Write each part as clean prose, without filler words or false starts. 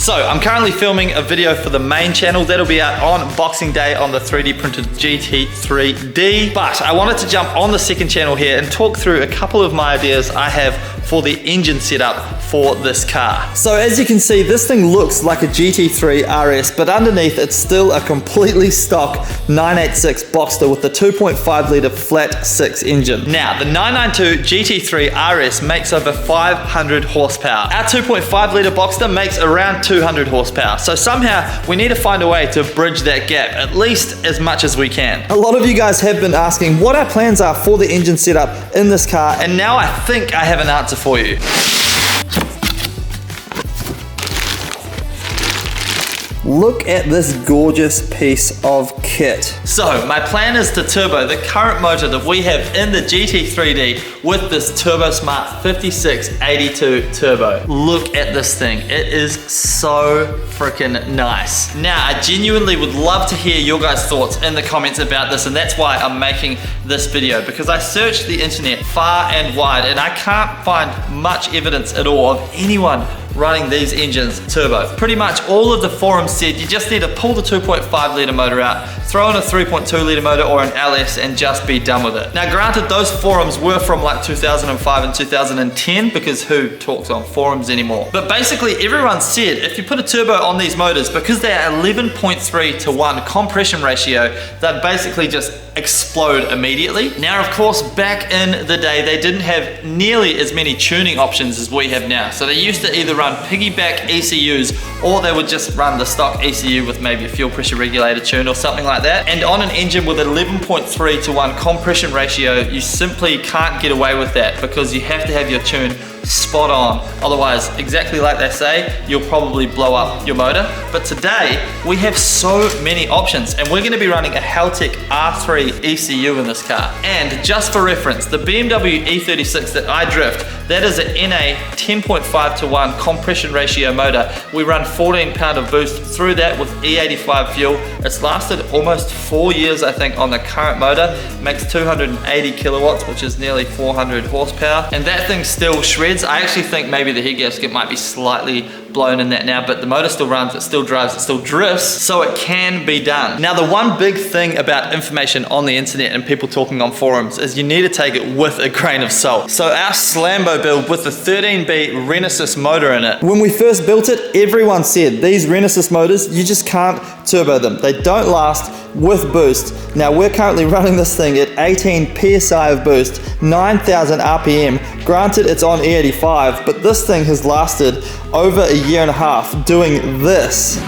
So I'm currently filming a video for the main channel that'll be out on Boxing Day on the 3D printed GT3D, but I wanted to jump on the second channel here and talk through a couple of my ideas I have for the engine setup for this car. So as you can see, this thing looks like a GT3 RS, but underneath it's still a completely stock 986 Boxster with the 2.5 litre flat 6 engine. Now the 992 GT3 RS makes over 500 horsepower. Our 2.5 litre Boxster makes around 200 horsepower. So somehow we need to find a way to bridge that gap, at least as much as we can. A lot of you guys have been asking what our plans are for the engine setup in this car, and now I think I have an answer for you. Look at this gorgeous piece of kit. So my plan is to turbo the current motor that we have in the GT3D with this TurboSmart 5682 turbo. Look at this thing. It is so freaking nice. Now, I genuinely would love to hear your guys' thoughts in the comments about this, and that's why I'm making this video, because I searched the internet far and wide and I can't find much evidence at all of anyone running these engines turbo. Pretty much all of the forums said you just need to pull the 2.5 litre motor out, throw in a 3.2 litre motor or an LS and just be done with it. Now granted, those forums were from like 2005 and 2010, because who talks on forums anymore? But basically everyone said if you put a turbo on these motors, because they are 11.3 to 1 compression ratio, they'd basically just explode immediately. Now of course, back in the day they didn't have nearly as many tuning options as we have now. So they used to either run piggyback ECUs or they would just run the stock ECU with maybe a fuel pressure regulator tune or something like that. And on an engine with 11.3 to 1 compression ratio, you simply can't get away with that, because you have to have your tune spot on. Otherwise, exactly like they say, you'll probably blow up your motor. But today, we have so many options, and we're gonna be running a Haltech R3 ECU in this car. And just for reference, the BMW E36 that I drift, that is an NA 10.5 to 1 compression ratio motor. We run 14 pound of boost through that with E85 fuel. It's lasted almost 4 years, I think, on the current motor. Makes 280 kilowatts, which is nearly 400 horsepower. And that thing still shreds. I actually think maybe the head gasket might be slightly blown in that now, but the motor still runs, it still drives, it still drifts, so it can be done. Now the one big thing about information on the internet and people talking on forums is you need to take it with a grain of salt. So our Slambo build with the 13B Renesis motor in it, when we first built it, everyone said these Renesis motors, you just can't turbo them. They don't last with boost. Now we're currently running this thing at 18 PSI of boost, 9,000 RPM. Granted, it's on E85, but this thing has lasted over a year and a half doing this.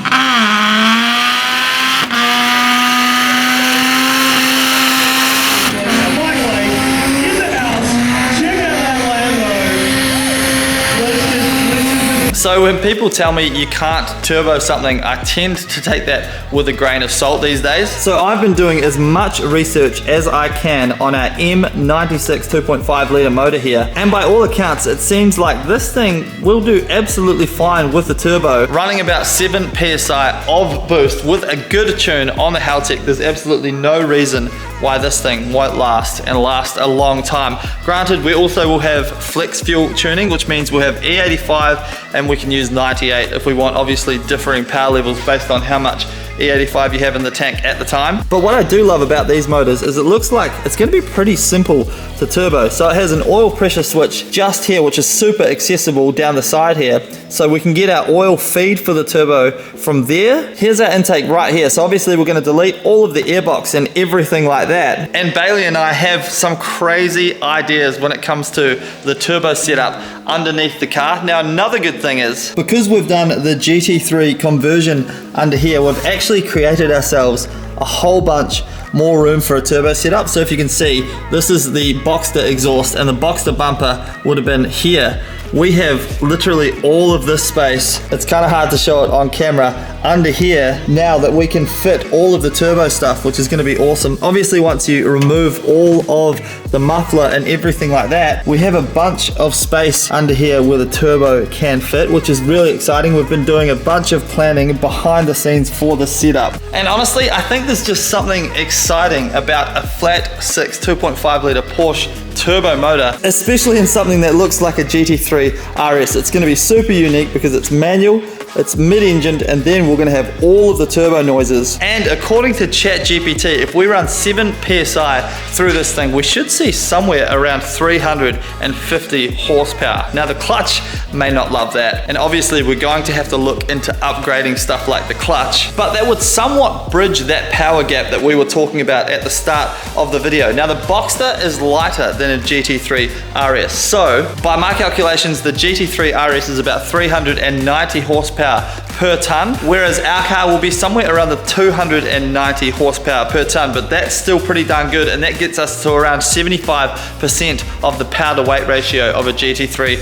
So when people tell me you can't turbo something, I tend to take that with a grain of salt these days. So I've been doing as much research as I can on our M96 2.5 litre motor here, and by all accounts it seems like this thing will do absolutely fine with the turbo. Running about 7 PSI of boost with a good tune on the Haltech, there's absolutely no reason why this thing won't last and last a long time. Granted, we also will have flex fuel tuning, which means we'll have E85 and we can use 98 if we want, obviously differing power levels based on how much E85 you have in the tank at the time. But what I do love about these motors is it looks like it's going to be pretty simple to turbo. So it has an oil pressure switch just here, which is super accessible down the side here. So we can get our oil feed for the turbo from there. Here's our intake right here. So obviously we're going to delete all of the airbox and everything like that. And Bailey and I have some crazy ideas when it comes to the turbo setup underneath the car. Now another good thing is, because we've done the GT3 conversion under here, we've actually created ourselves a whole bunch more room for a turbo setup. So if you can see, this is the Boxster exhaust and the Boxster bumper would have been here. We have literally all of this space. It's kind of hard to show it on camera under here now that we can fit all of the turbo stuff, which is going to be awesome. Obviously, once you remove all of the muffler and everything like that, we have a bunch of space under here where the turbo can fit, which is really exciting. We've been doing a bunch of planning behind the scenes for the setup. And honestly, I think there's just something exciting about a flat 6 2.5 litre Porsche turbo motor, especially in something that looks like a GT3 RS. It's going to be super unique because it's manual, It's mid-engined, and then we're gonna have all of the turbo noises. And according to ChatGPT, if we run 7 PSI through this thing, we should see somewhere around 350 horsepower. Now the clutch may not love that, and obviously we're going to have to look into upgrading stuff like the clutch, but that would somewhat bridge that power gap that we were talking about at the start of the video. Now the Boxster is lighter than a GT3 RS, so by my calculations the GT3 RS is about 390 horsepower per ton, whereas our car will be somewhere around the 290 horsepower per ton, but that's still pretty darn good, and that gets us to around 75% of the power to weight ratio of a GT3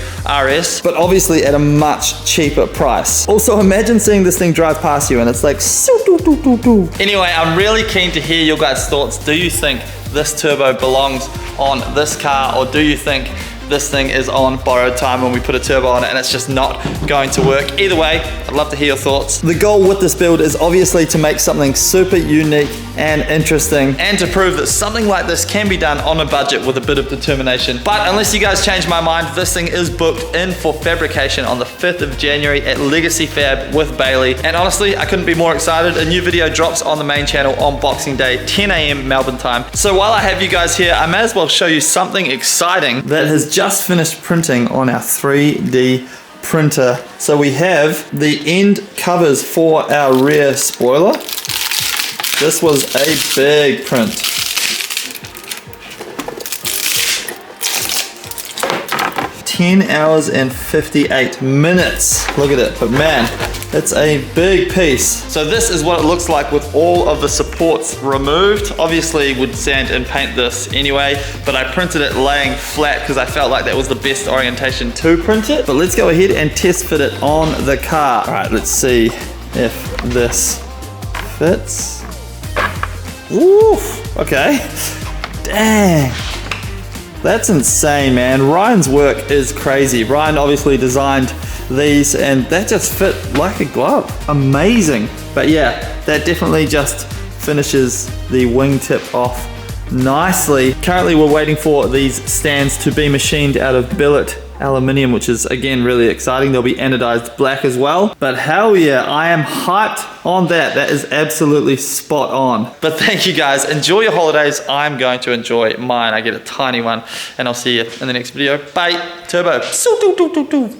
RS, but obviously at a much cheaper price. Also, imagine seeing this thing drive past you and it's like Anyway, I'm really keen to hear your guys' thoughts. Do you think this turbo belongs on this car, or do you think this thing is on borrowed time when we put a turbo on it and it's just not going to work? Either way, I'd love to hear your thoughts. The goal with this build is obviously to make something super unique and interesting, and to prove that something like this can be done on a budget with a bit of determination. But unless you guys change my mind, this thing is booked in for fabrication on the 5th of January at Legacy Fab with Bailey. And honestly, I couldn't be more excited. A new video drops on the main channel on Boxing Day, 10 AM Melbourne time. So while I have you guys here, I may as well show you something exciting that has just finished printing on our 3D printer. So we have the end covers for our rear spoiler. This was a big print. 10 hours and 58 minutes. Look at it, but man, it's a big piece. So this is what it looks like with all of the supports removed. Obviously would sand and paint this anyway, but I printed it laying flat because I felt like that was the best orientation to print it. But let's go ahead and test fit it on the car. All right, let's see if this fits. Oof, okay. Dang. That's insane, man. Ryan's work is crazy. Ryan obviously designed these and that just fit like a glove. Amazing. But yeah, that definitely just finishes the wingtip off nicely. Currently we're waiting for these stands to be machined out of billet aluminium, which is again really exciting. They'll be anodized black as well. But hell yeah, I am hyped on that. That is absolutely spot on. But thank you guys. Enjoy your holidays. I'm going to enjoy mine. I get a tiny one, and I'll see you in the next video. Bye. Turbo.